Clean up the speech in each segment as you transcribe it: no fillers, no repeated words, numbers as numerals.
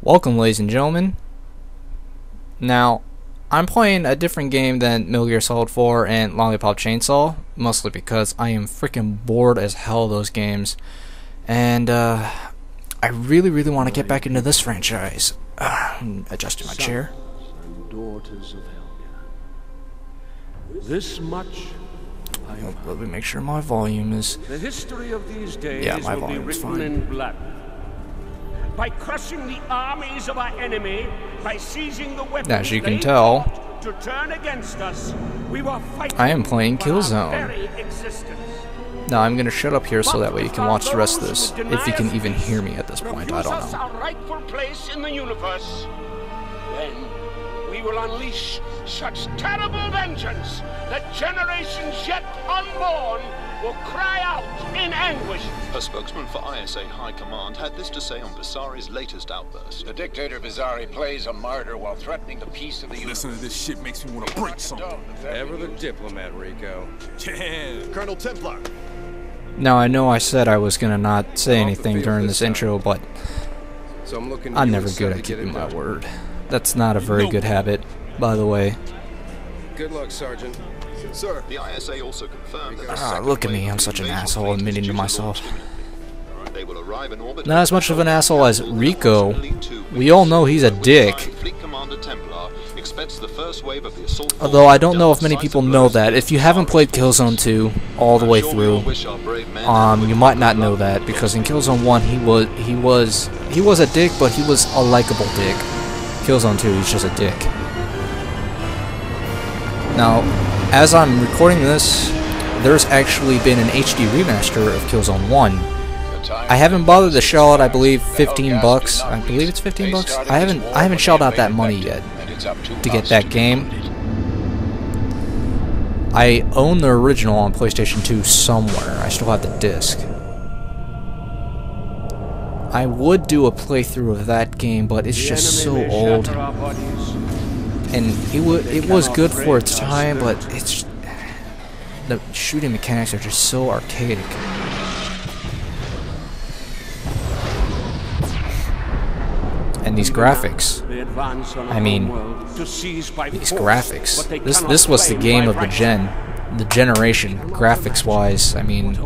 Welcome, ladies and gentlemen. Now, I'm playing a different game than Metal Gear Solid 4 and Lollipop Chainsaw, mostly because I am freaking bored as hell of those games, and I really want to get back into this franchise. Adjusting my chair. And daughters of Helga. This much Let me make sure my volume is. the history of these days My will be volume's written fine. in blood. By crushing the armies of our enemy, by seizing the weapons As you can they tell, fought to turn against us, we were fighting I am playing for our Killzone. very existence. Now I'm gonna shut up here so that way you can watch the rest of this, if you can even hear me at this point. I don't Refuse us know. our rightful place in the universe. Then we will unleash such terrible vengeance that generations yet unborn will cry out in anguish. A spokesman for ISA High Command had this to say on Visari's latest outburst. The dictator Visari plays a martyr while threatening the peace of the universe. Listen to this shit makes me want to break something. Ever the diplomat, Rico. Yeah, Colonel Templar. Now I know I said I was gonna not say anything during this intro, but So I'm looking. I'm never good at keeping my word. That's not a very good habit, by the way. Good luck, Sergeant. Sir. The ISA also confirmed that Ah, look at me, I'm such an asshole admitting to myself. they will arrive in orbit. Not as much of an asshole as Rico. We all know he's a dick. Fleet Commander Templar expects the first wave of the assault. Although I don't know if many people know that. If you haven't played Killzone 2 all the way through, you might not know that, because in Killzone 1 he was a dick, but he was a likable dick. Killzone 2, he's just a dick. Now, as I'm recording this, there's actually been an HD remaster of Killzone 1. I haven't bothered to shell out, I believe, 15 bucks. I believe it's 15 bucks. I haven't shelled out that money yet to get that game. I own the original on PlayStation 2 somewhere. I still have the disc. I would do a playthrough of that game, but it's just so old. And it was good for its time, but it's the shooting mechanics are just so archaic. And these graphics, I mean, these graphics. This was the game of the generation, graphics-wise. I mean,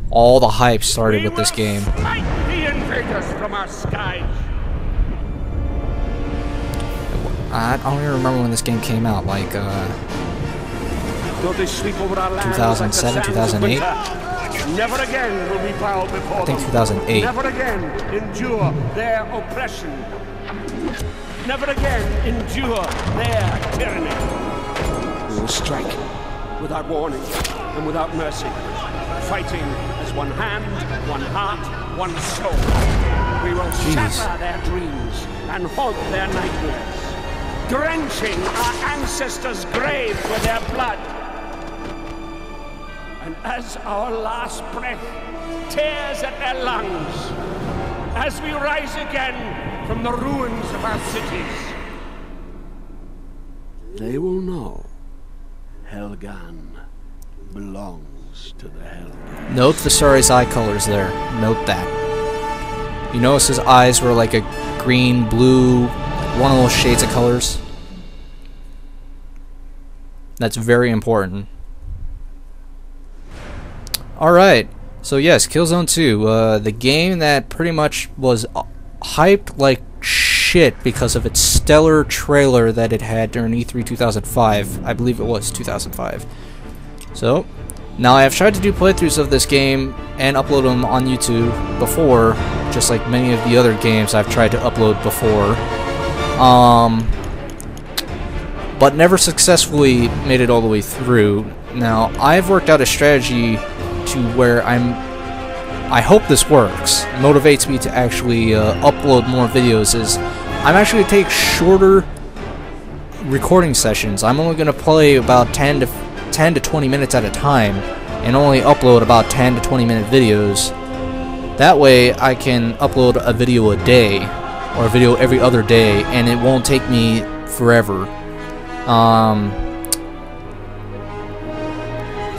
all the hype started with this game. Smite the invaders from our skies. I don't even remember when this game came out, like 2007, 2008? Never again will we bow before I think them. 2008. Never again endure their oppression. Never again endure their tyranny. We will strike without warning and without mercy, fighting as one hand, one heart, one soul. We will shatter their dreams and haunt their nightmares, drenching our ancestors' graves with their blood. And as our last breath tears at their lungs, as we rise again from the ruins of our cities, they will know Helgan belongs to the Helgan. Note Visari's eye colors there. Note that. You notice his eyes were like a green, blue, one of those shades of colors? That's very important. Alright, so yes, Killzone 2, the game that pretty much was hyped like shit because of its stellar trailer that it had during E3 2005. I believe it was 2005. So, now I have tried to do playthroughs of this game and upload them on YouTube before, just like many of the other games I've tried to upload before. But never successfully made it all the way through. Now, I've worked out a strategy to where I hope this works, motivates me to actually upload more videos, is I'm actually going to take shorter recording sessions. I'm only going to play about 10 to 20 minutes at a time, and only upload about 10 to 20 minute videos. That way I can upload a video a day, or a video every other day, and it won't take me forever.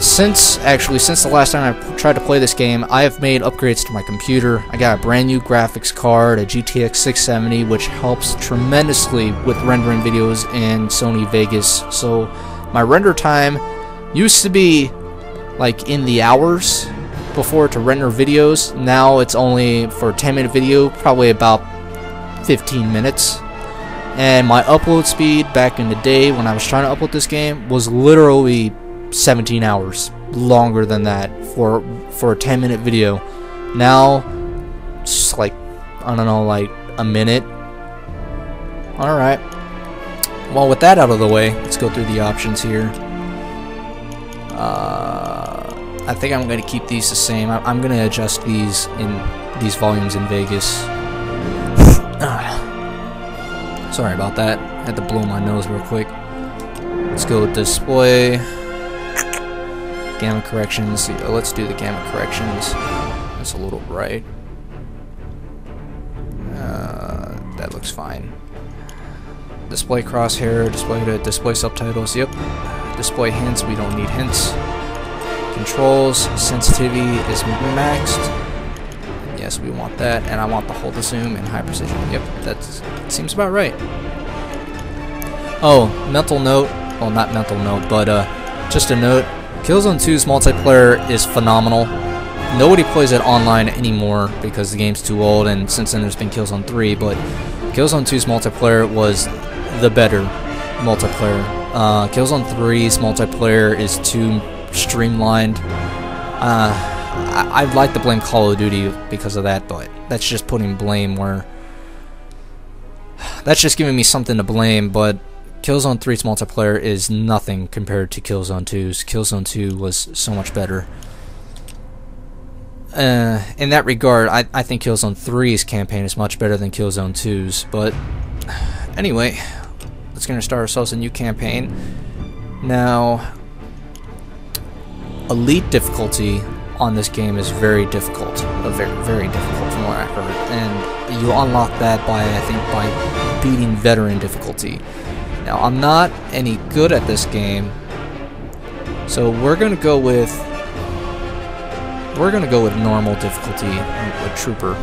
since the last time I tried to play this game, I have made upgrades to my computer. I got a brand new graphics card, a GTX 670, which helps tremendously with rendering videos in Sony Vegas. So my render time used to be like in the hours before to render videos. Now it's only for a 10-minute video, probably about 15 minutes. And my upload speed back in the day when I was trying to upload this game was literally 17 hours, longer than that for a 10-minute video. Now it's like, I don't know, like a minute. Alright, well, with that out of the way, let's go through the options here. I think I'm going to keep these the same. I'm going to adjust these in these volumes in Vegas. Sorry about that, I had to blow my nose real quick. Let's go with display. Gamma corrections. Let's do the gamma corrections. That's a little bright. That looks fine. Display crosshair, display subtitles. Yep. Display hints. We don't need hints. Controls sensitivity is maxed. Yes, we want that, and I want the hold to zoom and high precision. Yep, that seems about right. Oh, mental note. Well, not mental note, but just a note. Killzone 2's multiplayer is phenomenal. Nobody plays it online anymore because the game's too old, and since then there's been Killzone 3, but Killzone 2's multiplayer was the better multiplayer. Killzone 3's multiplayer is too streamlined. I'd like to blame Call of Duty because of that, but that's just putting blame where... That's just giving me something to blame, but Killzone 3's multiplayer is nothing compared to Killzone 2's. Killzone 2 was so much better. In that regard, I think Killzone 3's campaign is much better than Killzone 2's, but anyway, let's gonna start ourselves a new campaign. Now, Elite difficulty on this game is very difficult, very difficult from what I heard, and you unlock that by, I think, by beating Veteran difficulty. Now, I'm not any good at this game, so we're gonna go with normal difficulty with Trooper.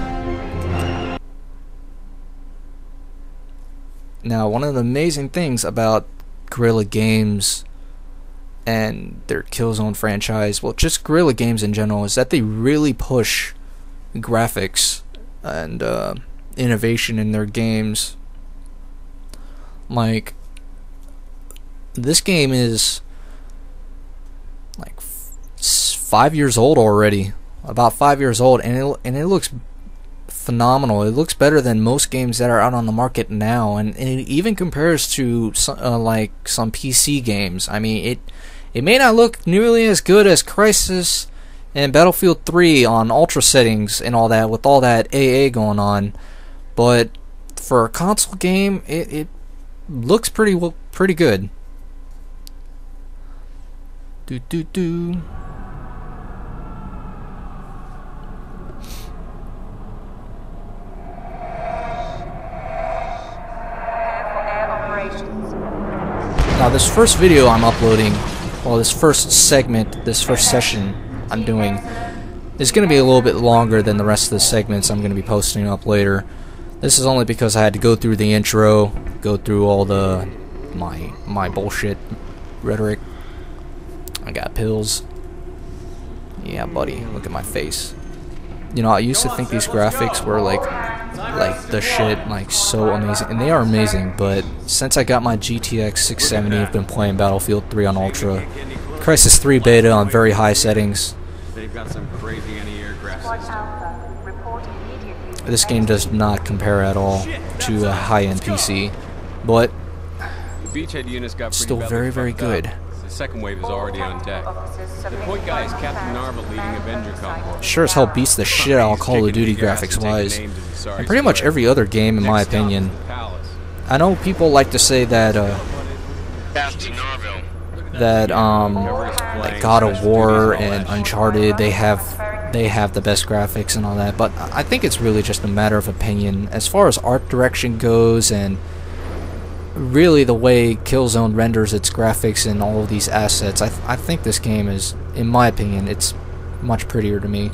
Now, one of the amazing things about Guerrilla Games and their Killzone franchise, well, just Guerrilla Games in general, is that they really push graphics and innovation in their games. Like, this game is like 5 years old already, about 5 years old, and it looks phenomenal. It looks better than most games that are out on the market now, and it even compares to like some PC games. I mean, it may not look nearly as good as Crysis and Battlefield 3 on ultra settings and all that, with all that AA going on, but for a console game, it looks pretty good. Now, this first video I'm uploading, well, this first segment, this first session I'm doing, is going to be a little bit longer than the rest of the segments I'm going to be posting up later. This is only because I had to go through the intro, go through all the my bullshit rhetoric. I got pills. Yeah, buddy, look at my face. You know, I used to think these graphics were like the shit, like so amazing, and they are amazing, but since I got my GTX 670, I've been playing Battlefield 3 on Ultra, Crysis 3 Beta on very high settings. They've got some crazy anti-air graphics. This game does not compare at all to a high-end PC, but The beachhead units got still very good. The second wave is already on deck. The point guy is Captain Narva leading Avenger convoy. Sure as hell beats the shit out of Call of Duty graphics-wise, and pretty much every other game in my opinion. I know people like to say that like God of War and Uncharted, they have the best graphics and all that, but I think it's really just a matter of opinion. As far as art direction goes, and really the way Killzone renders its graphics and all of these assets, I think this game is in my opinion, it's much prettier to me.